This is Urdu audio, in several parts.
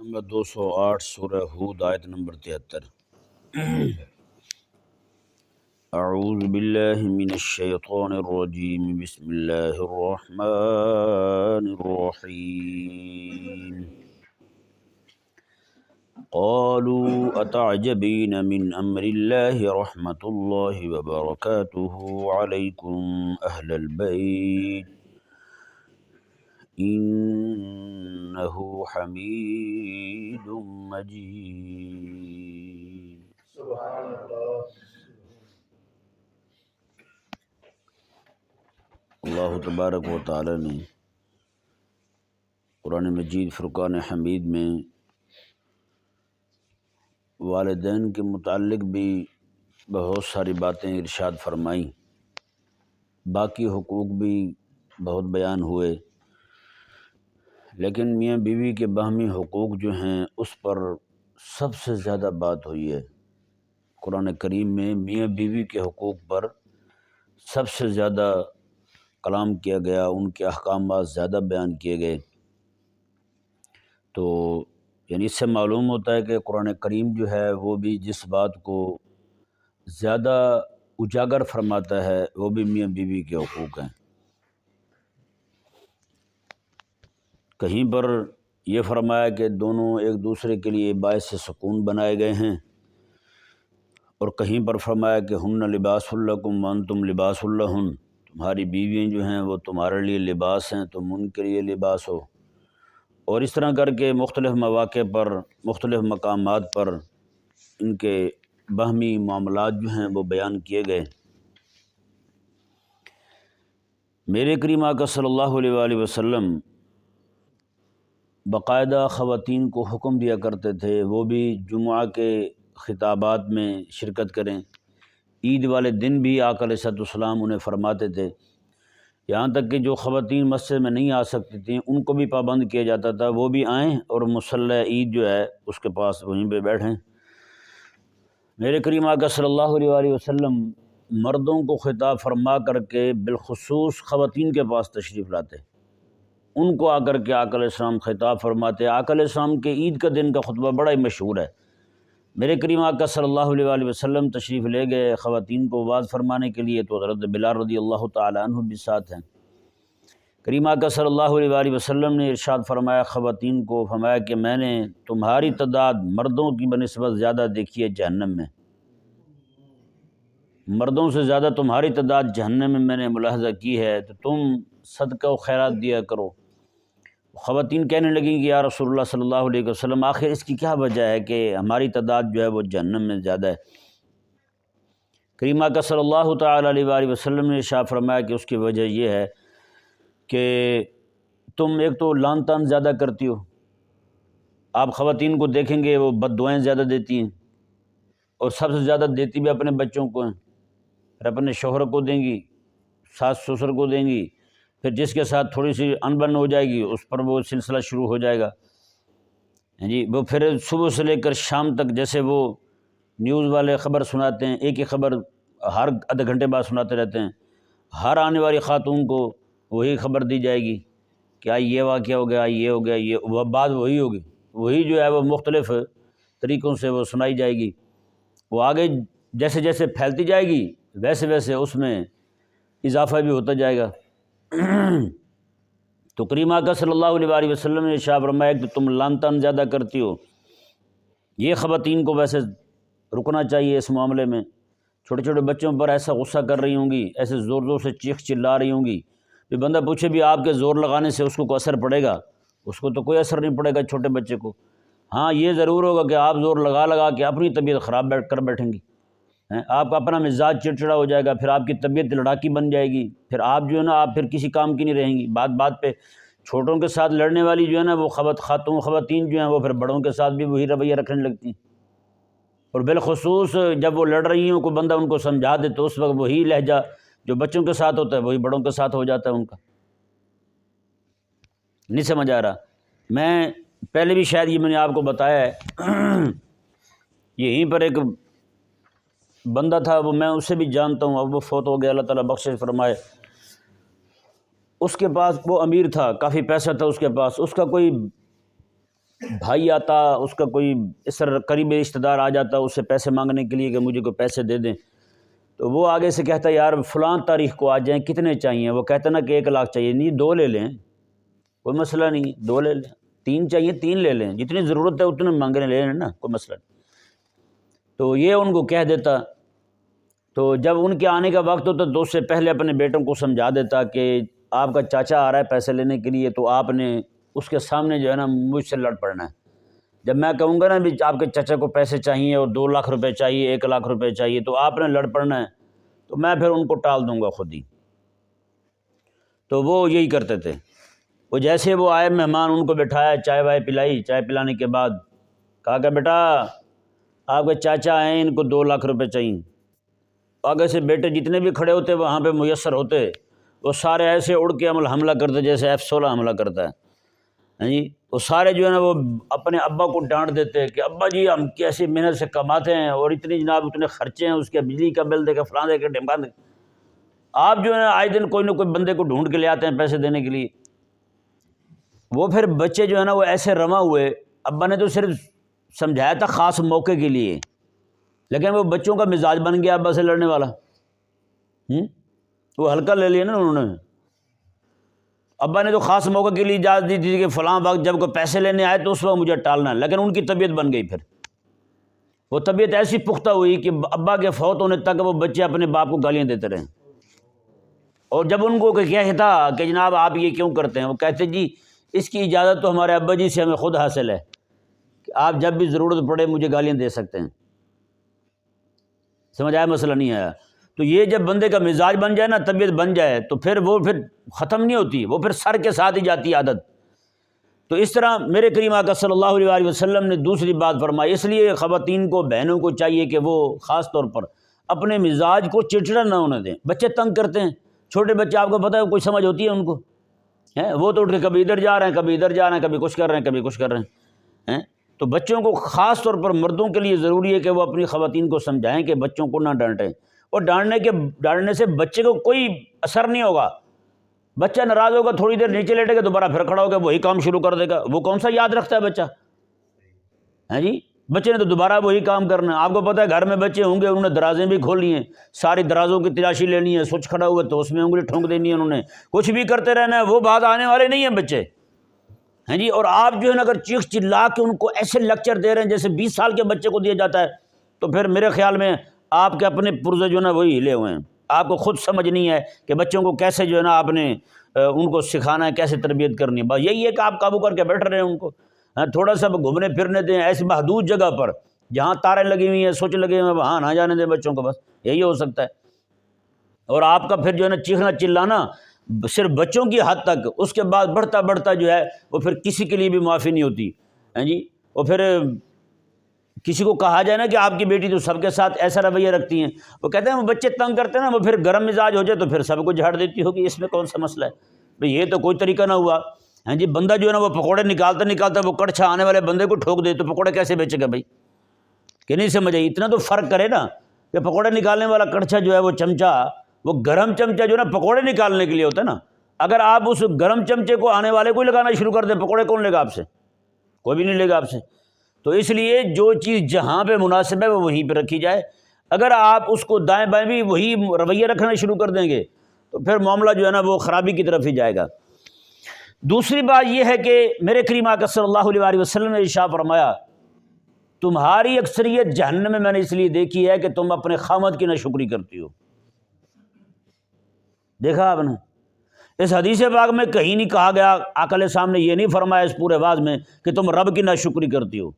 نمبر 208 سورہ ہود آیت نمبر 73۔ اعوذ باللہ من الشیطان الرجیم، بسم اللہ الرحمن الرحیم۔ قالوا اتعجبین من امر اللہ رحمت اللہ وبرکاتہ علیکم اہل البیت انہ حمید مجید۔ سبحان اللہ۔ اللہ تبارک و تعالی نے قرآن مجید فرقان حمید میں والدین کے متعلق بھی بہت ساری باتیں ارشاد فرمائیں، باقی حقوق بھی بہت بیان ہوئے، لیکن میاں بیوی کے باہمی حقوق جو ہیں اس پر سب سے زیادہ بات ہوئی ہے۔ قرآن کریم میں میاں بیوی کے حقوق پر سب سے زیادہ کلام کیا گیا، ان کے احکامات زیادہ بیان کیے گئے۔ تو یعنی اس سے معلوم ہوتا ہے کہ قرآن کریم جو ہے وہ بھی جس بات کو زیادہ اجاگر فرماتا ہے وہ بھی میاں بیوی کے حقوق ہیں۔ کہیں پر یہ فرمایا کہ دونوں ایک دوسرے کے لیے باعث سکون بنائے گئے ہیں، اور کہیں پر فرمایا کہ ہن لباس لکم وانتم لباس لہن، تمہاری بیویاں جو ہیں وہ تمہارے لیے لباس ہیں، تم ان کے لیے لباس ہو۔ اور اس طرح کر کے مختلف مواقع پر مختلف مقامات پر ان کے باہمی معاملات جو ہیں وہ بیان کیے گئے۔ میرے کریم آقا صلی اللہ علیہ وآلہ وسلم باقاعدہ خواتین کو حکم دیا کرتے تھے وہ بھی جمعہ کے خطابات میں شرکت کریں، عید والے دن بھی آقا علیہ السلام انہیں فرماتے تھے، یہاں تک کہ جو خواتین مسجد میں نہیں آ سکتی تھیں ان کو بھی پابند کیا جاتا تھا وہ بھی آئیں اور مصلی عید جو ہے اس کے پاس وہیں پہ بیٹھیں۔ میرے کریم آقا صلی اللہ علیہ وآلہ وسلم مردوں کو خطاب فرما کر کے بالخصوص خواتین کے پاس تشریف لاتے، ان کو آ کر کے آقا علیہ السلام خطاب فرماتے۔ آقا علیہ السلام کے عید کا دن کا خطبہ بڑا ہی مشہور ہے۔ میرے کریم آقا صلی اللہ علیہ وآلہ وسلم تشریف لے گئے خواتین کو واعظ فرمانے کے لیے، تو حضرت بلال رضی اللہ تعالی عنہ بھی ساتھ ہیں۔ کریم آقا صلی اللہ علیہ وآلہ وسلم نے ارشاد فرمایا خواتین کو، فرمایا کہ میں نے تمہاری تعداد مردوں کی بنسبت زیادہ دیکھی ہے جہنم میں، مردوں سے زیادہ تمہاری تعداد جہنم میں نے ملاحظہ کی ہے، تو تم صدقہ و خیرات دیا کرو۔ خواتین کہنے لگیں کہ یا رسول اللہ صلی اللہ علیہ وسلم آخر اس کی کیا وجہ ہے کہ ہماری تعداد جو ہے وہ جہنم میں زیادہ ہے؟ کریم آقا صلی اللہ تعالی علیہ وآلہ وسلم نے ارشاد فرمایا کہ اس کی وجہ یہ ہے کہ تم ایک تو لعن طعن زیادہ کرتی ہو، آپ خواتین کو دیکھیں گے وہ بد دعائیں زیادہ دیتی ہیں، اور سب سے زیادہ دیتی بھی اپنے بچوں کو ہیں، پھر اپنے شوہر کو دیں گی، ساس سسر کو دیں گی، پھر جس کے ساتھ تھوڑی سی انبن ہو جائے گی اس پر وہ سلسلہ شروع ہو جائے گا۔ جی وہ پھر صبح سے لے کر شام تک جیسے وہ نیوز والے خبر سناتے ہیں، ایک ہی خبر ہر آدھے گھنٹے بعد سناتے رہتے ہیں، ہر آنے والی خاتون کو وہی خبر دی جائے گی کہ آج یہ واقعہ ہو گیا، یہ ہو گیا، یہ وہ بات وہی ہوگی، وہی جو ہے وہ مختلف طریقوں سے وہ سنائی جائے گی۔ وہ آگے جیسے جیسے پھیلتی جائے گی ویسے ویسے اس میں اضافہ بھی ہوتا جائے گا۔ تو کریم آقا صلی اللہ علیہ وآلہ وسلم نے ارشاد فرمایا کہ تم لعن طعن زیادہ کرتی ہو، یہ خواتین کو ویسے رکنا چاہیے اس معاملے میں۔ چھوٹے چھوٹے بچوں پر ایسا غصہ کر رہی ہوں گی، ایسے زور زور سے چیخ چلا رہی ہوں گی، پھر بندہ پوچھے بھی آپ کے زور لگانے سے اس کو کوئی اثر پڑے گا؟ اس کو تو کوئی اثر نہیں پڑے گا چھوٹے بچے کو۔ ہاں یہ ضرور ہوگا کہ آپ زور لگا لگا کے اپنی طبیعت خراب کر بیٹھیں گی، آپ کا اپنا مزاج چڑچڑا ہو جائے گا، پھر آپ کی طبیعت لڑاکی بن جائے گی، پھر آپ جو ہے نا آپ پھر کسی کام کی نہیں رہیں گی۔ بات بات پہ چھوٹوں کے ساتھ لڑنے والی جو ہے نا وہ خواتین جو ہیں وہ پھر بڑوں کے ساتھ بھی وہی رویہ رکھنے لگتی ہیں، اور بالخصوص جب وہ لڑ رہی ہوں کوئی بندہ ان کو سمجھا دے تو اس وقت وہی لہجہ جو بچوں کے ساتھ ہوتا ہے وہی بڑوں کے ساتھ ہو جاتا ہے ان کا۔ نہیں سمجھ آ رہا؟ میں پہلے بھی شاید یہ میں نے آپ کو بتایا ہے، یہیں پر ایک بندہ تھا وہ میں اسے بھی جانتا ہوں، اب وہ فوت ہو گیا، اللہ تعالیٰ بخشش فرمائے۔ اس کے پاس وہ امیر تھا، کافی پیسہ تھا اس کے پاس، اس کا کوئی بھائی آتا، اس کا کوئی اس طرح قریبی رشتہ دار آ جاتا اس سے پیسے مانگنے کے لیے کہ مجھے کوئی پیسے دے دیں، تو وہ آگے سے کہتا یار فلاں تاریخ کو آ جائیں، کتنے چاہیے؟ وہ کہتا نا کہ 1 لاکھ چاہیے، نہیں 2 لے لیں، کوئی مسئلہ نہیں، 2 لے لیں، 3 چاہیے 3 لے لیں، جتنی ضرورت ہے اتنے مانگنے لے لیں نا، کوئی مسئلہ نہیں۔ تو یہ ان کو کہہ دیتا، تو جب ان کے آنے کا وقت ہوتا تو اس سے پہلے اپنے بیٹوں کو سمجھا دیتا کہ آپ کا چاچا آ رہا ہے پیسے لینے کے لیے، تو آپ نے اس کے سامنے جو ہے نا مجھ سے لڑ پڑنا ہے۔ جب میں کہوں گا نا بھی آپ کے چچا کو پیسے چاہیے اور 2 لاکھ روپے چاہیے، 1 لاکھ روپے چاہیے، تو آپ نے لڑ پڑنا ہے، تو میں پھر ان کو ٹال دوں گا خود ہی۔ تو وہ یہی کرتے تھے، وہ جیسے وہ آئے مہمان ان کو بٹھایا، چائے وائے پلائی، چائے پلانے کے بعد کہا کہ بیٹا آپ کے چاچا آئے، ان کو 2 لاکھ روپے چاہیے۔ آگے سے بیٹے جتنے بھی کھڑے ہوتے وہاں پہ میسر ہوتے، وہ سارے ایسے اڑ کے حملہ کرتے جیسے F-16 حملہ کرتا ہے، ہاں جی۔ وہ سارے جو ہے نا وہ اپنے ابا کو ڈانٹ دیتے کہ ابا جی ہم کیسی محنت سے کماتے ہیں اور اتنی جناب اتنے خرچے ہیں، اس کے بجلی کا بل دے کے فلاں دے کے ڈھمکان دے، آپ جو ہے نا آئے دن کوئی نہ کوئی بندے کو ڈھونڈ کے لے آتے ہیں پیسے دینے کے لیے۔ وہ پھر بچے جو ہے نا وہ ایسے رواں ہوئے، ابا نے تو صرف سمجھایا تھا خاص موقع کے لیے، لیکن وہ بچوں کا مزاج بن گیا ابا سے لڑنے والا، وہ ہلکا لے لیا نا انہوں نے۔ ابا نے تو خاص موقع کے لیے اجازت دی تھی کہ فلاں وقت جب کوئی پیسے لینے آئے تو اس وقت مجھے ٹالنا ہے، لیکن ان کی طبیعت بن گئی، پھر وہ طبیعت ایسی پختہ ہوئی کہ ابا کے فوت ہونے تک وہ بچے اپنے باپ کو گالیاں دیتے رہے۔ اور جب ان کو کہتا کہ جناب آپ یہ کیوں کرتے ہیں، وہ کہتے جی اس کی اجازت تو ہمارے ابا جی سے ہمیں خود حاصل ہے کہ آپ جب بھی ضرورت پڑے مجھے گالیاں دے سکتے ہیں۔ سمجھ آیا؟ مسئلہ نہیں آیا؟ تو یہ جب بندے کا مزاج بن جائے نا، طبیعت بن جائے، تو پھر وہ پھر ختم نہیں ہوتی، وہ پھر سر کے ساتھ ہی جاتی عادت۔ تو اس طرح میرے کریم آقا صلی اللہ علیہ وآلہ وسلم نے دوسری بات فرمائی، اس لیے خواتین کو، بہنوں کو چاہیے کہ وہ خاص طور پر اپنے مزاج کو چڑچڑا نہ ہونے دیں۔ بچے تنگ کرتے ہیں، چھوٹے بچے آپ کو پتہ ہے کوئی سمجھ ہوتی ہے ان کو، وہ تو اٹھ کے کبھی ادھر جا رہے ہیں، کبھی ادھر جا رہے ہیں، کبھی کچھ کر رہے ہیں، کبھی کچھ کر رہے ہیں۔ تو بچوں کو خاص طور پر مردوں کے لیے ضروری ہے کہ وہ اپنی خواتین کو سمجھائیں کہ بچوں کو نہ ڈانٹیں، اور ڈانٹنے سے بچے کو کوئی اثر نہیں ہوگا۔ بچہ ناراض ہوگا، تھوڑی دیر نیچے لیٹے گا، دوبارہ پھر کھڑا ہوگا وہی کام شروع کر دے گا، وہ کون سا یاد رکھتا ہے بچہ، ہیں جی؟ بچے نے تو دوبارہ وہی کام کرنا ہے۔ آپ کو پتہ ہے گھر میں بچے ہوں گے، انہوں نے درازیں بھی کھولی ہیں، ساری درازوں کی تلاشی لینی ہے، سوئچ کھڑا ہوا تو اس میں انگلی ٹھونک دینی ہے، انہوں نے کچھ بھی کرتے رہنا ہے، وہ بات آنے والے نہیں ہیں بچے، ہیں جی۔ اور آپ جو ہے نا اگر چیخ چلا کے ان کو ایسے لیکچر دے رہے ہیں جیسے 20 سال کے بچے کو دیا جاتا ہے، تو پھر میرے خیال میں آپ کے اپنے پرزے جو ہے نا وہی ہلے ہوئے ہیں، آپ کو خود سمجھ نہیں ہے کہ بچوں کو کیسے جو ہے نا آپ نے ان کو سکھانا ہے، کیسے تربیت کرنی ہے۔ بس یہی ہے کہ آپ قابو کر کے بیٹھ رہے ہیں ان کو، تھوڑا سا گھومنے پھرنے دیں ایسی محدود جگہ پر جہاں تاریں لگی ہوئی ہیں، سوچ لگے ہوئے ہیں، وہاں نہ جانے دیں بچوں کو، بس یہی ہو سکتا ہے۔ اور آپ کا پھر جو ہے نا چیخنا چلانا صرف بچوں کی حد تک، اس کے بعد بڑھتا بڑھتا جو ہے وہ پھر کسی کے لیے بھی معافی نہیں ہوتی، ہیں جی۔ اور پھر کسی کو کہا جائے نا کہ آپ کی بیٹی تو سب کے ساتھ ایسا رویہ رکھتی ہیں، وہ کہتے ہیں وہ بچے تنگ کرتے ہیں نا، وہ پھر گرم مزاج ہو جائے تو پھر سب کو جھاڑ دیتی ہوگی، اس میں کون سا مسئلہ ہے بھئی؟ یہ تو کوئی طریقہ نہ ہوا، ہیں جی۔ بندہ جو ہے نا وہ پکوڑے نکالتا وہ کڑچھا آنے والے بندے کو ٹھوک دے تو پکوڑے کیسے بیچے گا بھائی؟ کہ نہیں سمجھ آئی؟ اتنا تو فرق کرے نا کہ پکوڑے نکالنے والا کڑچھا جو ہے وہ چمچہ، وہ گرم چمچہ جو ہے نا پکوڑے نکالنے کے لیے ہوتا ہے نا، اگر آپ اس گرم چمچے کو آنے والے کو ہی لگانا شروع کر دیں، پکوڑے کون لے گا آپ سے؟ کوئی بھی نہیں لے گا آپ سے۔ تو اس لیے جو چیز جہاں پہ مناسب ہے وہ وہیں پہ رکھی جائے۔ اگر آپ اس کو دائیں بائیں بھی وہی رویہ رکھنا شروع کر دیں گے تو پھر معاملہ جو ہے نا وہ خرابی کی طرف ہی جائے گا۔ دوسری بات یہ ہے کہ میرے کریم آقا صلی اللہ علیہ وآلہ وسلم نے ارشاد فرمایا، تمہاری اکثریت جہنم میں نے اس لیے دیکھی ہے کہ تم اپنے خامد کی ناشکری کرتی ہو۔ دیکھا آپ نے اس حدیث پاک میں کہیں نہیں کہا گیا، آقا علیہ السلام نے یہ نہیں فرمایا اس پورے واز میں کہ تم رب کی ناشکری کرتی ہو،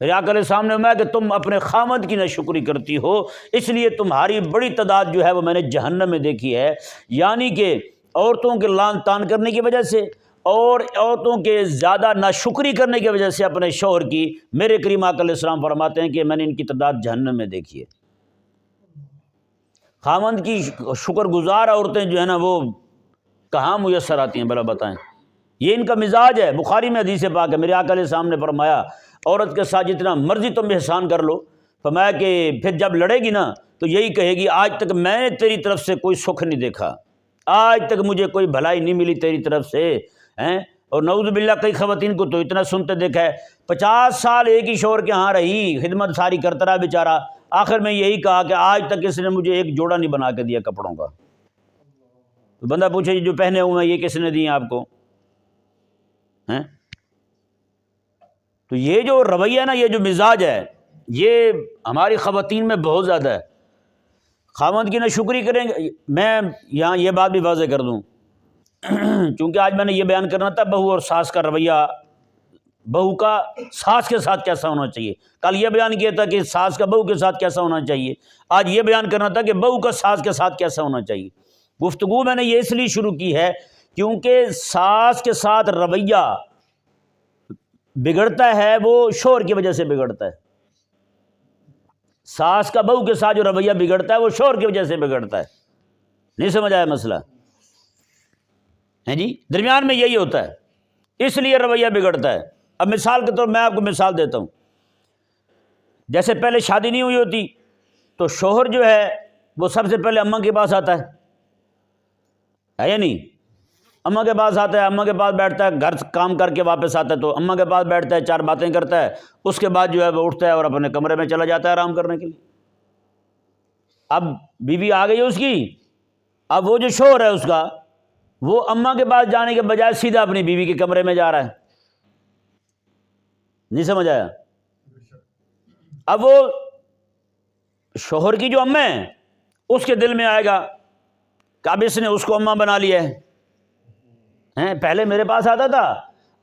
پھر آقا علیہ السلام نے فرمایا کہ تم اپنے خامد کی ناشکری کرتی ہو، اس لیے تمہاری بڑی تعداد جو ہے وہ میں نے جہنم میں دیکھی ہے۔ یعنی کہ عورتوں کے لعن طعن کرنے کی وجہ سے اور عورتوں کے زیادہ ناشکری کرنے کی وجہ سے اپنے شوہر کی، میرے کریم آقا علیہ السلام فرماتے ہیں کہ میں نے ان کی تعداد جہنم میں دیکھی ہے۔ خامند کی شکر گزار عورتیں جو ہے نا وہ کہاں میسر آتی ہیں بھلا بتائیں؟ یہ ان کا مزاج ہے۔ بخاری میں حدیث پاک ہے، میرے آقا علیہ السلام نے فرمایا عورت کے ساتھ جتنا مرضی تم احسان کر لو، فرمایا کہ پھر جب لڑے گی نا تو یہی کہے گی آج تک میں نے تیری طرف سے کوئی سکھ نہیں دیکھا، آج تک مجھے کوئی بھلائی نہیں ملی تیری طرف سے، اور نعوذ باللہ کئی خواتین کو تو اتنا سنتے دیکھا ہے 50 سال ایک ہی شوہر کے ہاں رہی، خدمت ساری کرتا رہا بیچارہ، آخر میں یہی کہا کہ آج تک اس نے مجھے ایک جوڑا نہیں بنا کے دیا کپڑوں کا۔ تو بندہ پوچھے جو پہنے ہوئے ہیں یہ کس نے دیے آپ کو ہیں؟ تو یہ جو رویہ نا، یہ جو مزاج ہے، یہ ہماری خواتین میں بہت زیادہ ہے۔ خاوند کی نہ شکری کریں گے۔ میں یہاں یہ بات بھی واضح کر دوں، چونکہ آج میں نے یہ بیان کرنا تھا بہو اور ساس کا رویہ، بہو کا ساس کے ساتھ کیسا ہونا چاہیے۔ کل یہ بیان کیا تھا کہ ساس کا بہو کے ساتھ کیسا ہونا چاہیے، آج یہ بیان کرنا تھا کہ بہو کا ساس کے ساتھ کیسا ہونا چاہیے۔ گفتگو میں نے یہ اس لیے شروع کی ہے کیونکہ ساس کے ساتھ رویہ بگڑتا ہے وہ شوہر کی وجہ سے بگڑتا ہے۔ ساس کا بہو کے ساتھ جو رویہ بگڑتا ہے وہ شوہر کی وجہ سے بگڑتا ہے۔ نہیں سمجھ آیا مسئلہ ہے جی؟ درمیان میں یہی ہوتا ہے، اس لیے رویہ بگڑتا ہے۔ اب مثال کے طور میں آپ کو مثال دیتا ہوں، جیسے پہلے شادی نہیں ہوئی ہوتی تو شوہر جو ہے وہ سب سے پہلے اماں کے پاس آتا ہے یا نہیں؟ اماں کے پاس آتا ہے، اماں کے پاس بیٹھتا ہے، گھر کام کر کے واپس آتا ہے تو اماں کے پاس بیٹھتا ہے، 4 باتیں کرتا ہے، اس کے بعد جو ہے وہ اٹھتا ہے اور اپنے کمرے میں چلا جاتا ہے آرام کرنے کے لیے۔ اب بیوی آ گئی اس کی، اب وہ جو شوہر ہے اس کا، وہ اماں کے پاس جانے کے بجائے سیدھا اپنی بیوی کے کمرے میں جا رہا ہے۔ نہیں سمجھ آیا؟ اب وہ شوہر کی جو اماں ہے اس کے دل میں آئے گا کہ اب اس نے اس کو اماں بنا لیا ہے، پہلے میرے پاس آتا تھا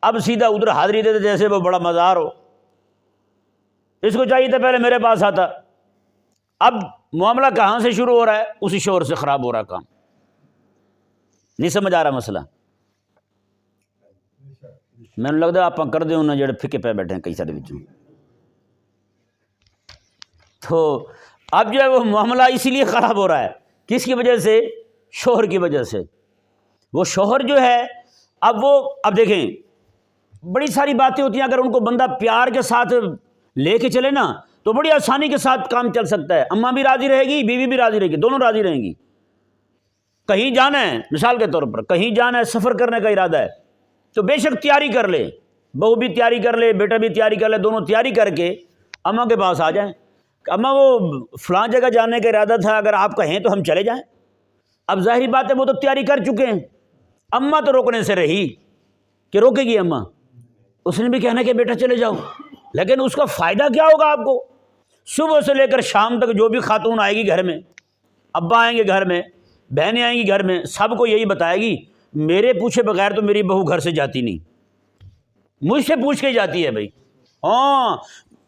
اب سیدھا ادھر حاضری دیتے جیسے وہ بڑا مزار ہو، اس کو چاہیے تھا پہلے میرے پاس آتا۔ اب معاملہ کہاں سے شروع ہو رہا ہے؟ اسی شوہر سے خراب ہو رہا کام۔ نہیں سمجھ آ رہا مسئلہ؟ میں نے لگتا آپ کر دیں انہیں جڑے پھکے پہ بیٹھے ہیں کئی سارے بچوں، تو اب جو ہے وہ معاملہ اسی لیے خراب ہو رہا ہے، کس کی وجہ سے؟ شوہر کی وجہ سے۔ وہ شوہر جو ہے اب دیکھیں بڑی ساری باتیں ہوتی ہیں، اگر ان کو بندہ پیار کے ساتھ لے کے چلے نا تو بڑی آسانی کے ساتھ کام چل سکتا ہے۔ اماں بھی راضی رہے گی، بیوی بھی راضی رہے گی، دونوں راضی رہیں گی۔ کہیں جانا ہے، مثال کے طور پر کہیں جانا ہے، سفر کرنے کا ارادہ ہے تو بے شک تیاری کر لے، بہو بھی تیاری کر لے، بیٹا بھی تیاری کر لے، دونوں تیاری کر کے اماں کے پاس آ جائیں۔ اماں وہ فلاں جگہ جانے کا ارادہ تھا، اگر آپ کہیں تو ہم چلے جائیں۔ اب ظاہری بات ہے وہ تو تیاری کر چکے ہیں، اماں تو روکنے سے رہی کہ روکے گی اماں، اس نے بھی کہنا کہ بیٹا چلے جاؤ، لیکن اس کا فائدہ کیا ہوگا آپ کو؟ صبح سے لے کر شام تک جو بھی خاتون آئے گی گھر میں، ابا آئیں گے گھر میں، بہنیں آئیں گی گھر میں، سب کو یہی بتائے گی میرے پوچھے بغیر تو میری بہو گھر سے جاتی نہیں، مجھ سے پوچھ کے جاتی ہے بھائی۔ ہاں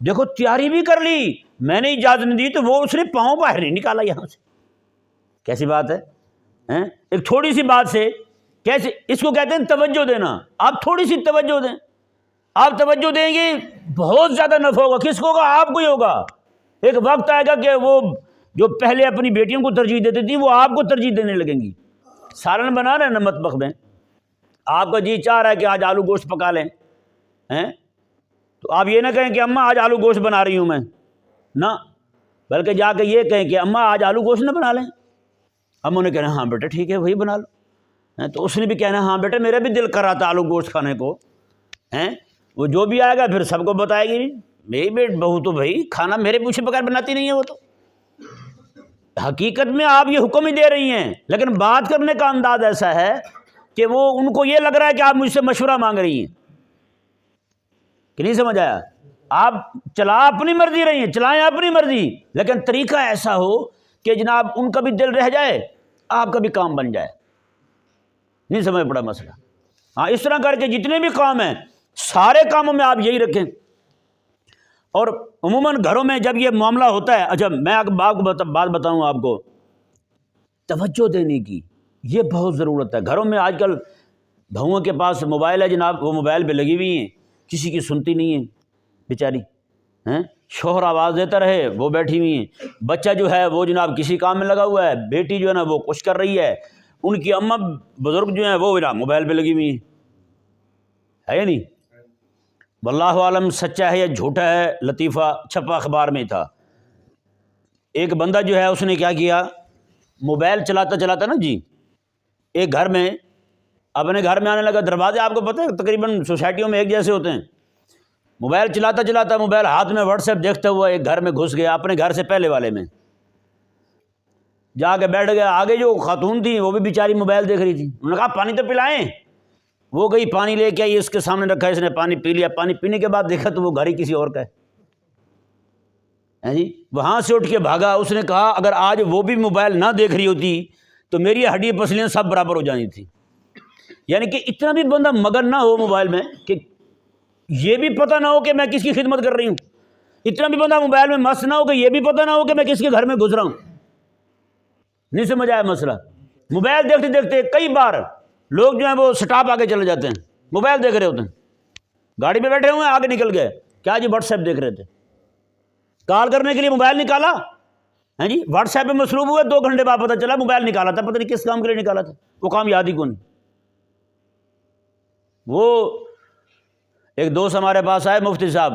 دیکھو تیاری بھی کر لی، میں نے اجازت نہیں دی تو وہ اس نے پاؤں باہر نہیں نکالا یہاں سے۔ کیسی بات ہے؟ ایک تھوڑی سی بات سے کیسے، اس کو کہتے ہیں توجہ دینا۔ آپ تھوڑی سی توجہ دیں، آپ توجہ دیں گے بہت زیادہ نفع ہوگا۔ کس کو ہوگا؟ آپ کو ہی ہوگا۔ ایک وقت آئے گا کہ وہ جو پہلے اپنی بیٹیوں کو ترجیح دیتی تھی وہ آپ کو ترجیح دینے لگیں گی۔ سالن بنا رہے ہیں نا مطبخ میں، آپ کا جی چاہ رہا ہے کہ آج آلو گوشت پکا لیں، تو آپ یہ نہ کہیں کہ اماں آج آلو گوشت بنا رہی ہوں میں، نہ، بلکہ جا کے یہ کہیں کہ اماں آج آلو گوشت نہ بنا لیں۔ اماں نے کہنا ہاں بیٹا ٹھیک ہے وہی بنا لو، تو اس نے بھی کہنا ہاں بیٹا میرا بھی دل کر رہا تھا آلو گوشت کھانے کو۔ وہ جو بھی آئے گا پھر سب کو بتائے گی میری بہو تو بھائی کھانا میرے پوچھے بغیر بناتی نہیں ہے۔ وہ تو حقیقت میں آپ یہ حکم ہی دے رہی ہیں، لیکن بات کرنے کا انداز ایسا ہے کہ وہ ان کو یہ لگ رہا ہے کہ آپ مجھ سے مشورہ مانگ رہی ہیں، کہ نہیں سمجھ آیا؟ آپ چلا اپنی مرضی رہی ہیں، چلائیں اپنی مرضی، لیکن طریقہ ایسا ہو کہ جناب ان کا بھی دل رہ جائے، آپ کا بھی کام بن جائے۔ نہیں سمجھ پڑا مسئلہ؟ ہاں اس طرح کر کے جتنے بھی کام ہیں سارے کاموں میں آپ یہی رکھیں۔ اور عموماً گھروں میں جب یہ معاملہ ہوتا ہے، اچھا میں بات بتاؤں آپ کو، توجہ دینے کی یہ بہت ضرورت ہے۔ گھروں میں آج کل بہوؤں کے پاس موبائل ہے جناب، وہ موبائل پہ لگی ہوئی ہیں، کسی کی سنتی نہیں ہے بیچاری، شوہر آواز دیتا رہے وہ بیٹھی ہوئی ہیں، بچہ جو ہے وہ جناب کسی کام میں لگا ہوا ہے، بیٹی جو ہے نا وہ کچھ کر رہی ہے، ان کی اماں بزرگ جو ہیں وہ جناب موبائل پہ لگی ہوئی ہیں، ہے یا نہیں؟ واللہ عالم سچا ہے یا جھوٹا ہے، لطیفہ چھپا اخبار میں تھا، ایک بندہ جو ہے اس نے کیا کیا، موبائل چلاتا چلاتا نا جی ایک گھر میں اپنے گھر میں آنے لگا، دروازے آپ کو پتہ ہے تقریباً سوسائٹیوں میں ایک جیسے ہوتے ہیں، موبائل چلاتا چلاتا موبائل ہاتھ میں واٹس ایپ دیکھتا ہوا ایک گھر میں گھس گیا، اپنے گھر سے پہلے والے میں جا کے بیٹھ گیا، آگے جو خاتون تھی وہ بھی بیچاری موبائل دیکھ رہی تھی، انہوں نے کہا پانی تو پلائیں، وہ گئی پانی لے کے آئی، اس کے سامنے رکھا، اس نے پانی پی لیا، پانی پینے کے بعد دیکھا تو وہ گھر ہی کسی اور کا ہے جی، وہاں سے اٹھ کے بھاگا، اس نے کہا اگر آج وہ بھی موبائل نہ دیکھ رہی ہوتی تو میری ہڈی پسلیاں سب برابر ہو جانی تھی۔ یعنی کہ اتنا بھی بندہ مگن نہ ہو موبائل میں کہ یہ بھی پتہ نہ ہو کہ میں کس کی خدمت کر رہی ہوں، اتنا بھی بندہ موبائل میں مست نہ ہو کہ یہ بھی پتہ نہ ہو کہ میں کس کے گھر میں گھس رہا ہوں۔ نہیں سمجھ آیا مسئلہ؟ موبائل دیکھتے دیکھتے کئی بار لوگ جو ہیں وہ سٹاپ آگے چلے جاتے ہیں، موبائل دیکھ رہے ہوتے ہیں، گاڑی پہ بیٹھے ہوئے ہیں، آگے نکل گئے، کیا جی واٹس ایپ دیکھ رہے تھے، کال کرنے کے لیے موبائل نکالا، ہاں جی واٹس ایپ پہ مصروف ہوئے، 2 گھنٹے بعد پتہ چلا موبائل نکالا تھا، پتہ نہیں کس کام کے لیے نکالا تھا، وہ کام یاد ہی کون۔ وہ ایک دوست ہمارے پاس آئے، مفتی صاحب،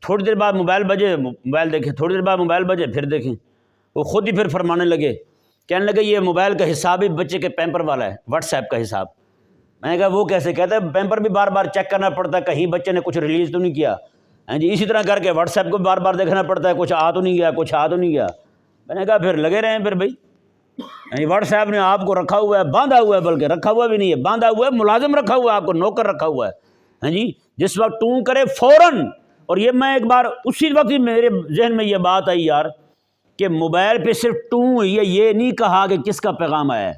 تھوڑی دیر بعد موبائل بجے، موبائل دیکھیں، تھوڑی دیر بعد موبائل بجے، پھر دیکھیں، وہ خود ہی پھر فرمانے لگے، کہنے لگے یہ موبائل کا حساب ہی بچے کے پیمپر والا ہے، واٹس ایپ کا حساب۔ میں نے کہا وہ کیسے؟ کہتا ہے پیمپر بھی بار بار چیک کرنا پڑتا ہے، کہیں بچے نے کچھ ریلیز تو نہیں کیا، ہاں جی، اسی طرح کر کے واٹس ایپ کو بار بار دیکھنا پڑتا ہے، کچھ آ تو نہیں گیا، کچھ آ تو نہیں گیا۔ میں نے کہا پھر لگے رہے ہیں پھر بھائی، واٹس ایپ نے آپ کو رکھا ہوا ہے، باندھا ہوا ہے، بلکہ رکھا ہوا بھی نہیں ہے، باندھا ہوا ہے، ملازم رکھا ہوا ہے، آپ کو نوکر رکھا ہوا ہے، ہاں جی، جس وقت ٹون کرے فوراً۔ اور یہ میں ایک بار اسی وقت ہی میرے ذہن میں یہ بات آئی یار کہ موبائل پہ صرف ٹون ہوئی ہے، یہ نہیں کہا کہ کس کا پیغام آیا ہے،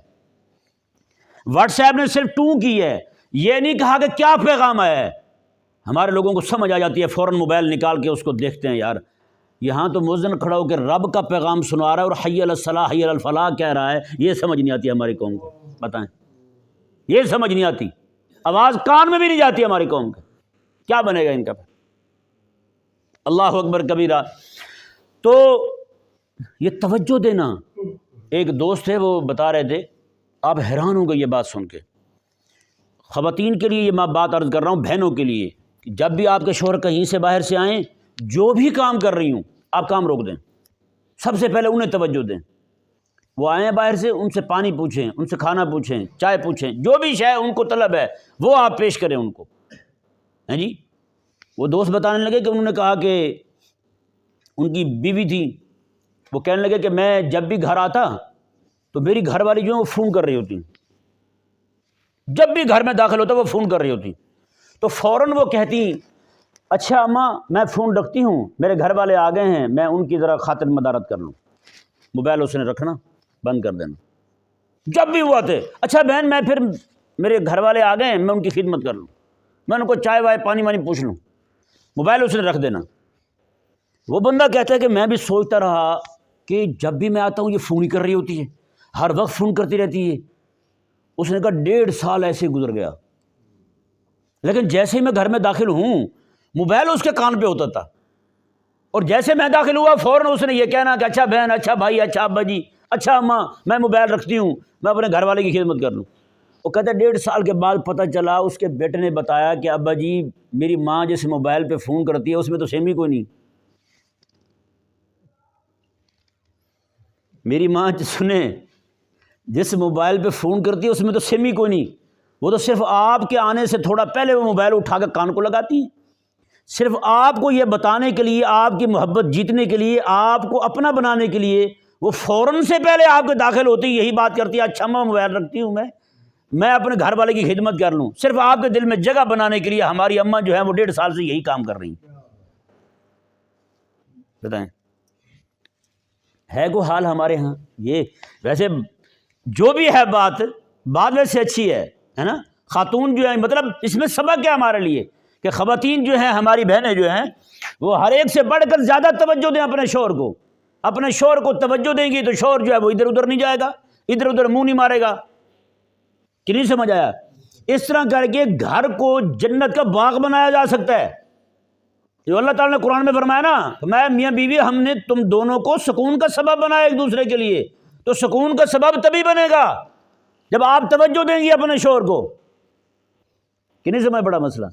واٹس ایپ نے صرف ٹون کی ہے، یہ نہیں کہا کہ کیا پیغام آیا ہے۔ ہمارے لوگوں کو سمجھ آ جاتی ہے، فوراً موبائل نکال کے اس کو دیکھتے ہیں، یار یہاں تو مؤذن کھڑا ہو کے رب کا پیغام سنا رہا ہے اور حی علی الصلاح حی علی الفلاح کہہ رہا ہے، یہ سمجھ نہیں آتی ہماری قوم کو، بتائیں، یہ سمجھ نہیں آتی، آواز کان میں بھی نہیں جاتی ہماری قوم کے، کیا بنے گا ان کا؟ اللہ اکبر کبیرہ۔ تو یہ توجہ دینا، ایک دوست تھے وہ بتا رہے تھے، آپ حیران ہوں گے یہ بات سن کے، خواتین کے لیے یہ میں بات عرض کر رہا ہوں، بہنوں کے لیے، کہ جب بھی آپ کے شوہر کہیں سے باہر سے آئیں، جو بھی کام کر رہی ہوں آپ کام روک دیں، سب سے پہلے انہیں توجہ دیں، وہ آئیں باہر سے، ان سے پانی پوچھیں، ان سے کھانا پوچھیں، چائے پوچھیں، جو بھی شے ان کو طلب ہے وہ آپ پیش کریں ان کو، ہیں جی۔ وہ دوست بتانے لگے کہ انہوں نے کہا کہ ان کی بیوی تھی، وہ کہنے لگے کہ میں جب بھی گھر آتا تو میری گھر والی جو ہے وہ فون کر رہی ہوتی، جب بھی گھر میں داخل ہوتا وہ فون کر رہی ہوتی، تو فوراً وہ کہتی اچھا اماں میں فون رکھتی ہوں، میرے گھر والے آ گئے ہیں، میں ان کی ذرا خاطر مدارت کر لوں، موبائل اس نے رکھنا، بند کر دینا۔ جب بھی وہ آتے اچھا بہن میں پھر میرے گھر والے آ گئے ہیں، میں ان کی خدمت کر لوں، میں ان کو چائے وائے پانی وانی پوچھ لوں، موبائل اس نے رکھ دینا۔ وہ بندہ کہتا ہے کہ میں بھی سوچتا رہا کہ جب بھی میں آتا ہوں یہ فون ہی کر رہی ہوتی ہے، ہر وقت فون کرتی رہتی ہے۔ اس نے کہا 1.5 سال ایسے گزر گیا، لیکن جیسے ہی میں گھر میں داخل ہوں موبائل اس کے کان پہ ہوتا تھا، اور جیسے میں داخل ہوا فوراً اس نے یہ کہنا کہ اچھا بہن، اچھا بھائی، اچھا ابا جی، اچھا اماں، میں موبائل رکھتی ہوں، میں اپنے گھر والے کی خدمت کر لوں۔ وہ کہتا ہے 1.5 سال کے بعد پتہ چلا، اس کے بیٹے نے بتایا کہ ابا جی میری ماں جس موبائل پہ فون کرتی ہے اس میں تو سیم ہی کوئی نہیں، میری ماں سنیں جس موبائل پہ فون کرتی ہے اس میں تو سیم ہی کوئی نہیں، وہ تو صرف آپ کے آنے سے تھوڑا پہلے وہ موبائل اٹھا کے کان کو لگاتی ہے، صرف آپ کو یہ بتانے کے لیے، آپ کی محبت جیتنے کے لیے، آپ کو اپنا بنانے کے لیے، وہ فوراً سے پہلے آپ کے داخل ہوتی یہی بات کرتی ہے اچھا میں موبائل رکھتی ہوں، میں اپنے گھر والے کی خدمت کر لوں، صرف آپ کے دل میں جگہ بنانے کے لیے۔ ہماری اماں جو ہیں وہ 1.5 سال سے یہی کام کر رہی ہیں، بتائیں ہے کوئی حال ہمارے ہاں؟ یہ ویسے جو بھی ہے بات ویسے اچھی ہے نا، خاتون جو ہے، مطلب اس میں سبق کیا ہمارے لیے کہ خواتین جو ہیں، ہماری بہنیں جو ہیں، وہ ہر ایک سے بڑھ کر زیادہ توجہ دیں اپنے شوہر کو، اپنے شوہر کو توجہ دیں گی تو شوہر جو ہے وہ ادھر ادھر نہیں جائے گا، ادھر ادھر منہ نہیں مارے گا، کہ نہیں سمجھ آیا؟ اس طرح کر کے گھر کو جنت کا باغ بنایا جا سکتا ہے، جو اللہ تعالیٰ نے قرآن میں فرمایا نا، فرمایا میاں بیوی ہم نے تم دونوں کو سکون کا سبب بنایا ایک دوسرے کے لیے، تو سکون کا سبب تبھی بنے گا جب آپ توجہ دیں گی اپنے شوہر کو، کہ نہیں سمجھ پڑا مسئلہ؟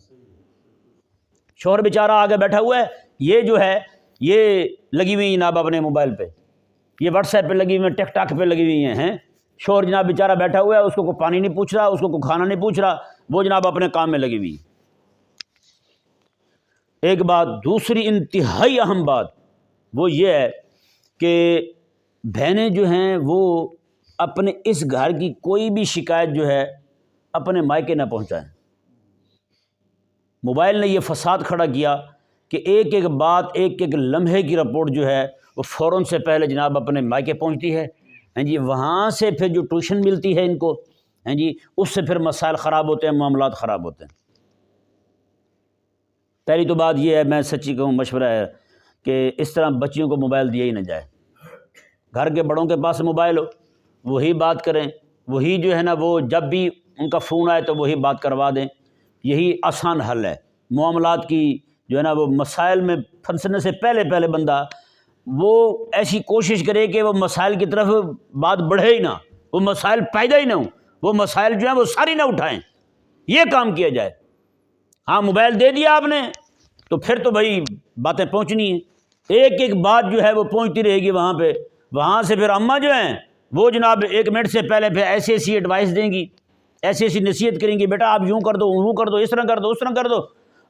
شوہر بیچارہ آگے بیٹھا ہوا ہے، یہ جو ہے یہ لگی ہوئی جناب اپنے موبائل پہ، یہ واٹس ایپ پہ لگی ہوئی ہیں، ٹک ٹاک پہ لگی ہوئی ہیں، شوہر جناب بیچارہ بیٹھا ہوا ہے، اس کو کوئی پانی نہیں پوچھ رہا، اس کو کوئی کھانا نہیں پوچھ رہا، وہ جناب اپنے کام میں لگی ہوئی۔ ایک بات، دوسری انتہائی اہم بات وہ یہ ہے کہ بہنیں جو ہیں وہ اپنے اس گھر کی کوئی بھی شکایت جو ہے اپنے مائکے نہ پہنچائیں۔ موبائل نے یہ فساد کھڑا کیا کہ ایک ایک بات، ایک ایک لمحے کی رپورٹ جو ہے وہ فوراً سے پہلے جناب اپنے مائکے پہنچتی ہے، ہاں جی، وہاں سے پھر جو ٹیوشن ملتی ہے ان کو، ہاں جی، اس سے پھر مسائل خراب ہوتے ہیں، معاملات خراب ہوتے ہیں۔ پہلی تو بات یہ ہے، میں سچی کہوں مشورہ ہے کہ اس طرح بچیوں کو موبائل دیا ہی نہ جائے۔ گھر کے بڑوں کے پاس موبائل ہو، وہی بات کریں، وہی جو ہے نا وہ جب بھی ان کا فون آئے تو وہی بات کروا دیں، یہی آسان حل ہے معاملات کی جو ہے نا وہ مسائل میں پھنسنے سے پہلے بندہ وہ ایسی کوشش کرے کہ وہ مسائل کی طرف بات بڑھے ہی نہ، وہ مسائل پیدا ہی نہ ہوں، وہ مسائل جو ہیں وہ ساری نہ اٹھائیں، یہ کام کیا جائے۔ ہاں موبائل دے دیا آپ نے تو پھر تو بھائی باتیں پہنچنی ہیں، ایک ایک بات جو ہے وہ پہنچتی رہے گی وہاں پہ، وہاں سے پھر اماں جو ہیں وہ جناب 1 منٹ سے پہلے پھر ایسی ایڈوائس دیں گی، ایسی نصیحت کریں گی، بیٹا آپ یوں کر دو، وہ کر دو، اس طرح کر دو، اس طرح کر دو۔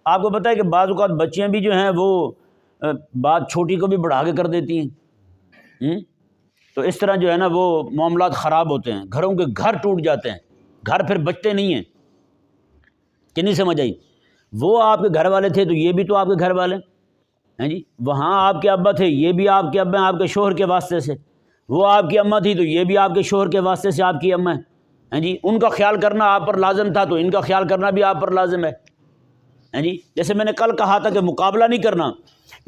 آپ کو پتہ ہے کہ بعض اوقات بچیاں بھی جو ہیں وہ بات چھوٹی کو بھی بڑھا کے کر دیتی ہیں، تو اس طرح جو ہے نا وہ معاملات خراب ہوتے ہیں، گھروں کے گھر ٹوٹ جاتے ہیں، گھر پھر بچتے نہیں ہیں۔ کہ نہیں سمجھ آئی؟ وہ آپ کے گھر والے تھے تو یہ بھی تو آپ کے گھر والے ہیں جی، وہاں آپ کے ابا تھے، یہ بھی آپ کے ابا ہیں آپ کے شوہر کے واسطے سے، وہ آپ کی اماں تھی تو یہ بھی آپ کے شوہر کے واسطے سے آپ کی اماں ہیں جی، ان کا خیال کرنا آپ پر لازم تھا تو ان کا خیال کرنا بھی آپ پر لازم ہے جی۔ جیسے میں نے کل کہا تھا کہ مقابلہ نہیں کرنا،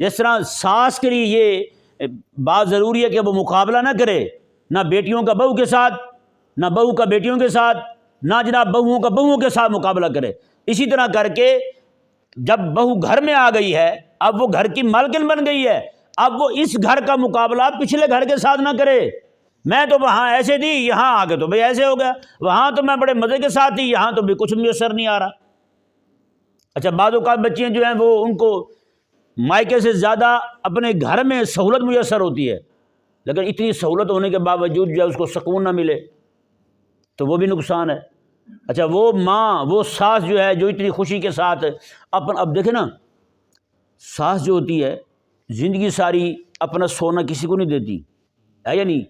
جس طرح ساس کے لیے یہ بات ضروری ہے کہ وہ مقابلہ نہ کرے، نہ بیٹیوں کا بہو کے ساتھ، نہ بہو کا بیٹیوں کے ساتھ، نہ جناب بہوؤں کا بہوؤں کے ساتھ مقابلہ کرے۔ اسی طرح کر کے جب بہو گھر میں آ گئی ہے، اب وہ گھر کی مالکن بن گئی ہے، اب وہ اس گھر کا مقابلہ پچھلے گھر کے ساتھ نہ کرے۔ میں تو وہاں ایسے تھی، یہاں آ کے تو بھئی ایسے ہو گیا، وہاں تو میں بڑے مزے کے ساتھ تھی، یہاں تو بھی کچھ میسر نہیں آ رہا۔ اچھا بعض اوقات بچیاں جو ہیں وہ ان کو مائکے سے زیادہ اپنے گھر میں سہولت میسر ہوتی ہے، لیکن اتنی سہولت ہونے کے باوجود جو ہے اس کو سکون نہ ملے تو وہ بھی نقصان ہے۔ اچھا وہ ماں، وہ ساس جو ہے جو اتنی خوشی کے ساتھ اب دیکھیں نا، ساس جو ہوتی ہے زندگی ساری اپنا سونا کسی کو نہیں دیتی ہے یا نہیں؟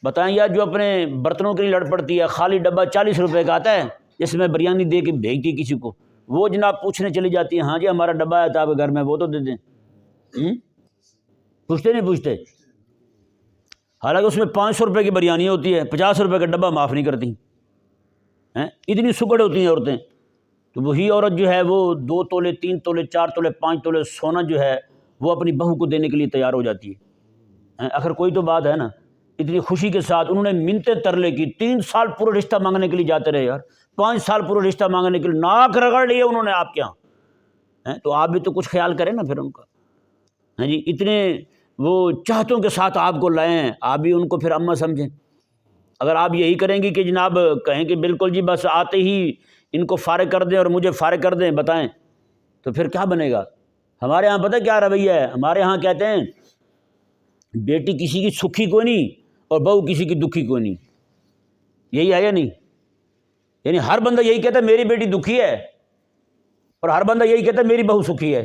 بتائیں یار، جو اپنے برتنوں کے لیے لڑ پڑتی ہے، خالی ڈبہ 40 روپے کا آتا ہے جس میں بریانی دے کے بھیجتی کسی کو، وہ جناب پوچھنے چلی جاتی ہے، ہاں جی ہمارا ڈبہ آیا تھا آپ کے گھر میں، وہ تو دے دیں۔ پوچھتے نہیں پوچھتے؟ حالانکہ اس میں 500 روپے کی بریانی ہوتی ہے، 50 روپے کا ڈبہ معاف نہیں کرتی ہیں، اتنی سکڑ ہوتی ہیں عورتیں۔ تو وہی عورت جو ہے وہ 2 تولے 3 تولے 4 تولے 5 تولے سونا جو ہے وہ اپنی بہو کو دینے کے لیے تیار ہو جاتی ہے۔ آخر کوئی تو بات ہے نا، اتنی خوشی کے ساتھ انہوں نے منتیں ترلے کی، 3 سال پورے رشتہ مانگنے کے لیے جاتے رہے یار، 5 سال پورے رشتہ مانگنے کے لیے ناک رگڑ لیے انہوں نے آپ کے یہاں، تو آپ بھی تو کچھ خیال کریں نا پھر ان کا، ہاں جی، اتنے وہ چاہتوں کے ساتھ آپ کو لائیں، آپ بھی ان کو پھر اماں سمجھیں۔ اگر آپ یہی کریں گی کہ جناب کہیں کہ بالکل جی بس آتے ہی ان کو فارغ کر دیں اور مجھے فارغ کر دیں، بتائیں تو پھر کیا بنے گا؟ ہمارے ہاں پتہ کیا رویہ ہے؟ ہمارے ہاں کہتے ہیں بیٹی کسی کی سکھی کوئی نہیں اور بہو کسی کی دکھی کوئی نہیں، یہی ہے یا نہیں؟ یعنی ہر بندہ یہی کہتا ہے میری بیٹی دکھی ہے اور ہر بندہ یہی کہتا ہے میری بہو سکھی ہے۔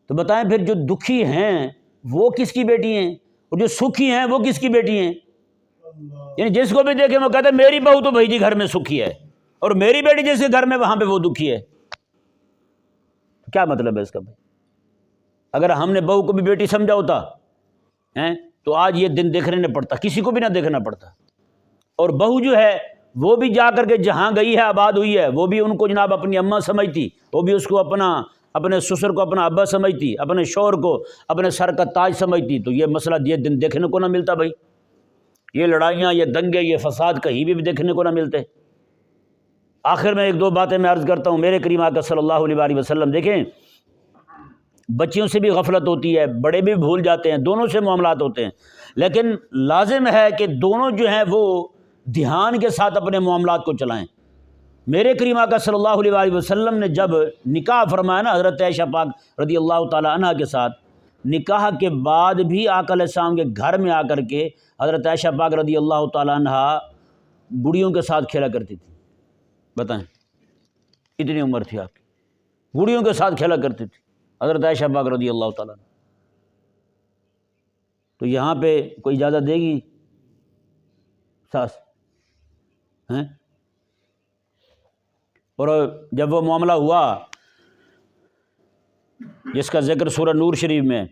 تو بتائیں پھر جو دکھی ہیں وہ کس کی بیٹی ہیں اور جو سکھی ہیں وہ کس کی بیٹی ہیں؟ یعنی جس کو بھی دیکھیں وہ کہتا ہے میری بہو تو بھائی جی گھر میں سکھی ہے اور میری بیٹی جس کے گھر میں وہاں پہ وہ دکھی ہے۔ کیا مطلب ہے اس کا بھائی؟ اگر ہم نے بہو کو بھی بیٹی سمجھا ہوتا تو آج یہ دن دیکھنے نہ پڑتا، کسی کو بھی نہ دیکھنا پڑتا۔ اور بہو جو ہے وہ بھی جا کر کے جہاں گئی ہے آباد ہوئی ہے، وہ بھی ان کو جناب اپنی اماں سمجھتی، وہ بھی اس کو اپنے سسر کو اپنا ابا سمجھتی، اپنے شوہر کو اپنے سر کا تاج سمجھتی۔ تو یہ مسئلہ یہ دن دیکھنے کو نہ ملتا بھائی، یہ لڑائیاں، یہ دنگے، یہ فساد کہیں بھی دیکھنے کو نہ ملتے۔ آخر میں 1-2 باتیں میں عرض کرتا ہوں۔ میرے کریم آقا صلی اللہ علیہ وآلہ وسلم، دیکھیں بچیوں سے بھی غفلت ہوتی ہے، بڑے بھی بھول جاتے ہیں، دونوں سے معاملات ہوتے ہیں، لیکن لازم ہے کہ دونوں جو ہیں وہ دھیان کے ساتھ اپنے معاملات کو چلائیں۔ میرے کریم آقا صلی اللہ علیہ وآلہ وسلم نے جب نکاح فرمایا نا حضرت عائشہ پاک رضی اللہ تعالی عنہ کے ساتھ، نکاح کے بعد بھی آقا علیہ السلام کے گھر میں آ کر کے حضرت عائشہ پاک رضی اللہ تعالیٰ عنہ گڑیوں کے ساتھ کھیلا کرتی تھی. بتائیں اتنی عمر تھی آپ کی, گڑیوں کے ساتھ کھیلا کرتی تھی حضرت عائشہ پاک رضی اللہ تعالیٰ عنہ. تو یہاں پہ کوئی اجازت دے گی ساس ہیں؟ اور جب وہ معاملہ ہوا جس کا ذکر سورہ نور شریف میں,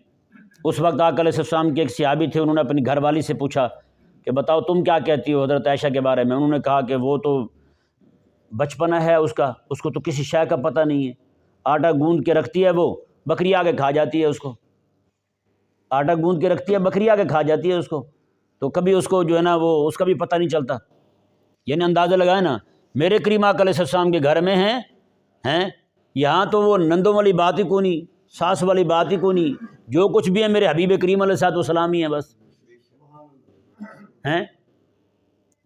اس وقت آقا علیہ السلام کے ایک صحابی تھے, انہوں نے اپنی گھر والی سے پوچھا کہ بتاؤ تم کیا کہتی ہو حضرت عائشہ کے بارے میں. انہوں نے کہا کہ وہ تو بچپنا ہے اس کا, اس کو تو کسی شے کا پتہ نہیں ہے, آٹا گوندھ کے رکھتی ہے, وہ بکری آ کے کھا جاتی ہے اس کو, آٹا گوندھ کے رکھتی ہے, بکری آ کے کھا جاتی ہے اس کو, تو کبھی اس کو جو ہے نا وہ اس کا بھی پتہ نہیں چلتا. یعنی اندازہ لگائے نا, میرے کریم آقا علیہ السلام کے گھر میں ہیں یہاں تو وہ نندوں والی بات ہی کو نہیں, ساس والی بات ہی کو نہیں, جو کچھ بھی ہے میرے حبیب کریم علیہ السلام ہی ہیں بس ہیں.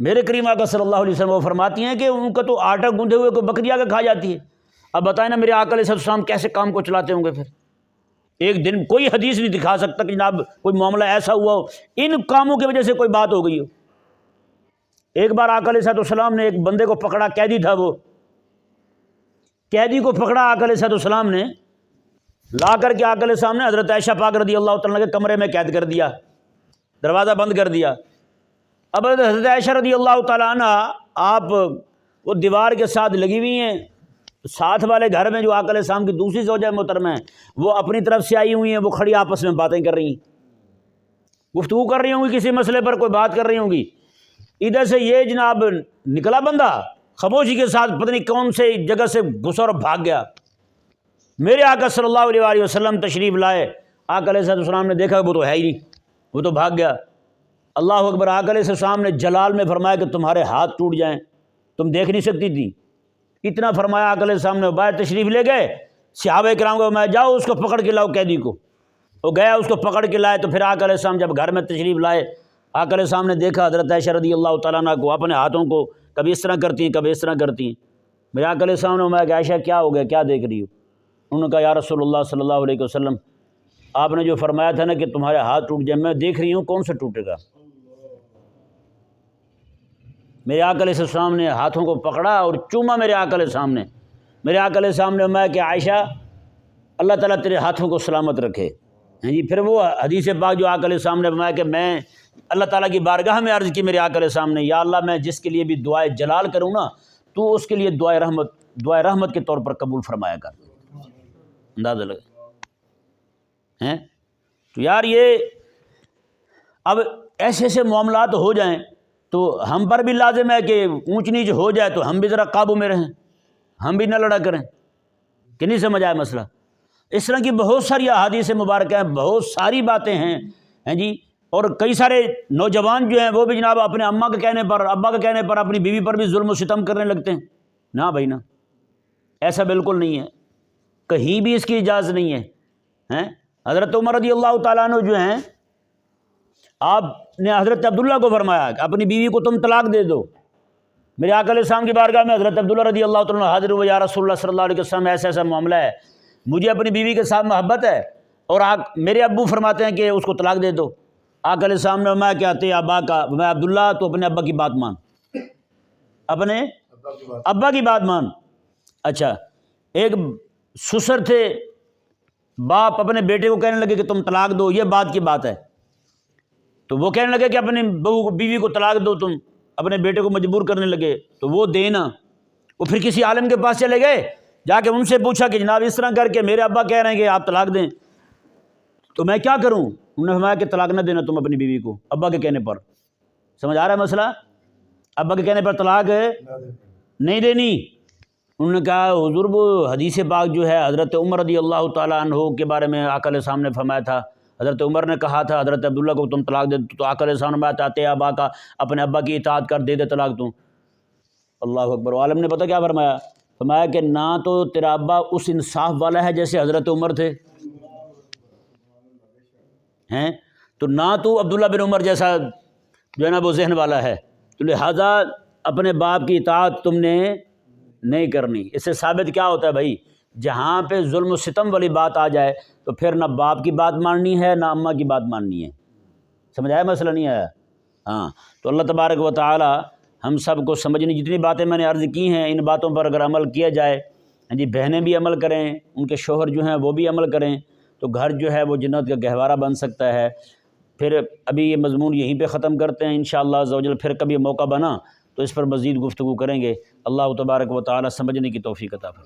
میرے کریم آقا صلی اللہ علیہ وسلم وہ فرماتی ہیں کہ ان کا تو آٹا گوندھے ہوئے کو بکری آ کے کھا جاتی ہے. اب بتائیں نا میرے آقا علیہ السلام کیسے کام کو چلاتے ہوں گے پھر. ایک دن کوئی حدیث نہیں دکھا سکتا کہ جناب کوئی معاملہ ایسا ہوا ہو ان کاموں کی وجہ سے کوئی بات ہو گئی ہو. ایک بار آقا علیہ السلام نے ایک بندے کو پکڑا, قیدی تھا, وہ قیدی کو پکڑا آقا علیہ السلام نے, لا کر کے آقا علیہ السلام نے حضرت عائشہ پاک رضی اللہ تعالیٰ کے کمرے میں قید کر دیا, دروازہ بند کر دیا. اب حضرت عائشہ رضی اللہ تعالیٰ عنہ آپ وہ دیوار کے ساتھ لگی ہوئی ہیں, ساتھ والے گھر میں جو آقا علیہ السلام کی دوسری زوجہ محترمہ ہیں وہ اپنی طرف سے آئی ہوئی ہیں, وہ کھڑی آپس میں باتیں کر رہی ہیں, گفتگو کر رہی ہوں گی, کسی مسئلے پر کوئی بات کر رہی ہوں گی. ادھر سے یہ جناب نکلا بندہ خاموشی کے ساتھ, پتہ نہیں کون سے جگہ سے گھسا اور بھاگ گیا. میرے آقا صلی اللہ علیہ وآلہ وسلم تشریف لائے, آقا علیہ السلام نے دیکھا وہ تو ہے ہی نہیں, وہ تو بھاگ گیا. اللہ اکبر. آقا علیہ السلام نے جلال میں فرمایا کہ تمہارے ہاتھ ٹوٹ جائیں, تم دیکھ نہیں سکتی تھی. اتنا فرمایا آقا علیہ السلام نے باہر تشریف لے گئے, صحابہ کرام کو میں جاؤ اس کو پکڑ کے لاؤ قیدی کو. وہ گیا, اس کو پکڑ کے لائے. تو پھر آقا علیہ السلام جب گھر میں تشریف لائے, آقا علیہ السلام نے دیکھا حضرت عائشہ رضی اللہ تعالیٰ عنہ کو اپنے ہاتھوں کو کبھی اس طرح کرتی ہیں کبھی اس طرح کرتی ہیں. میرے آقا علیہ السلام نے فرمایا کہ عائشہ کیا ہو گیا, کیا دیکھ رہی ہو؟ انہوں نے کہا یا رسول اللہ صلی اللہ علیہ وسلم آپ نے جو فرمایا تھا نا کہ تمہارے ہاتھ ٹوٹ جائیں, میں دیکھ رہی ہوں کون سے ٹوٹے گا. میرے آقا علیہ السلام نے ہاتھوں کو پکڑا اور چوما میرے آقا علیہ السلام نے. میرے آقا علیہ السلام نے فرمایا کہ عائشہ اللہ تعالیٰ تیرے ہاتھوں کو سلامت رکھے. جی پھر وہ حدیث پاک جو آقا علیہ السلام نے فرمایا کہ میں اللہ تعالیٰ کی بارگاہ میں عرض کی میرے آقا علیہ السلام نے, یا اللہ میں جس کے لیے بھی دعائے جلال کروں نا تو اس کے لیے دعائے رحمت کے طور پر قبول فرمایا کر. اندازہ لگا ہیں. تو یار یہ اب ایسے ایسے معاملات ہو جائیں تو ہم پر بھی لازم ہے کہ اونچ نیچ ہو جائے تو ہم بھی ذرا قابو میں رہیں, ہم بھی نہ لڑا کریں. کہ نہیں سمجھ آیا مسئلہ؟ اس طرح کی بہت ساری احادیث مبارکہ ہیں, بہت ساری باتیں ہیں جی. اور کئی سارے نوجوان جو ہیں وہ بھی جناب اپنے اماں کے کہنے پر ابا کے کہنے پر اپنی بیوی پر بھی ظلم و ستم کرنے لگتے ہیں. نہ بھائی نہ, ایسا بالکل نہیں ہے, کہیں بھی اس کی اجازت نہیں ہے. حضرت عمر رضی اللہ تعالیٰ عنہ جو ہیں, آپ نے حضرت عبداللہ کو فرمایا کہ اپنی بیوی کو تم طلاق دے دو. میرے آقا علیہ السلام کی بارگاہ میں حضرت عبداللہ رضی اللہ تعالیٰ عنہ حاضر ہوئے, یا رسول اللہ صلی اللہ علیہ وسلم ایسا ایسا معاملہ ہے, مجھے اپنی بیوی کے ساتھ محبت ہے اور میرے ابو فرماتے ہیں کہ اس کو طلاق دے دو. آقا علیہ السلام نے میں کہتے ابا کا, میں عبداللہ تو اپنے ابا کی بات مان, اپنے ابا کی بات مان. اچھا ایک سسر تھے, باپ اپنے بیٹے کو کہنے لگے کہ تم طلاق دو, یہ بات کی بات ہے. تو وہ کہنے لگے کہ اپنی بیوی کو طلاق دو, تم اپنے بیٹے کو مجبور کرنے لگے. تو وہ دینا, وہ پھر کسی عالم کے پاس چلے گئے, جا کے ان سے پوچھا کہ جناب اس طرح کر کے میرے ابا کہہ رہے ہیں کہ آپ طلاق دیں, تو میں کیا کروں؟ انہوں نے فرمایا کہ طلاق نہ دینا تم اپنی بیوی کو ابا کے کہنے پر. سمجھ آ رہا ہے مسئلہ؟ ابا کے کہنے پر طلاق نہیں دینی. انہوں نے کہا حضور وہ حدیث پاک جو ہے حضرت عمر رضی اللہ تعالیٰ عنہ کے بارے میں آقا علیہ السلام نے فرمایا تھا, حضرت عمر نے کہا تھا حضرت عبداللہ کو تم طلاق دے, تو آقا علیہ السلام نے بات آتے ابا کا اپنے ابا کی اطاعت کر, دے دے طلاق تم. اللہ اکبر. عالم نے پتہ کیا فرمایا؟ فرمایا کہ نہ تو تیرا ابا اس انصاف والا ہے جیسے حضرت عمر تھے ہیں, تو نہ تو عبداللہ بن عمر جیسا جو ہے نا وہ ذہن والا ہے, تو لہٰذا اپنے باپ کی اطاعت تم نے نہیں کرنی. اس سے ثابت کیا ہوتا ہے بھائی؟ جہاں پہ ظلم و ستم والی بات آ جائے تو پھر نہ باپ کی بات ماننی ہے نہ اماں کی بات ماننی ہے. سمجھ آیا مسئلہ نہیں آیا؟ ہاں. تو اللہ تبارک و تعالی ہم سب کو سمجھنی، جتنی باتیں میں نے عرض کی ہیں ان باتوں پر اگر عمل کیا جائے، ہاں جی، بہنیں بھی عمل کریں، ان کے شوہر جو ہیں وہ بھی عمل کریں، تو گھر جو ہے وہ جنت کا گہوارہ بن سکتا ہے. پھر ابھی یہ مضمون یہیں پہ ختم کرتے ہیں انشاءاللہ عز و جل، پھر کبھی موقع بنا تو اس پر مزید گفتگو کریں گے. اللہ تبارک و تعالی سمجھنے کی توفیق عطا فرمائے.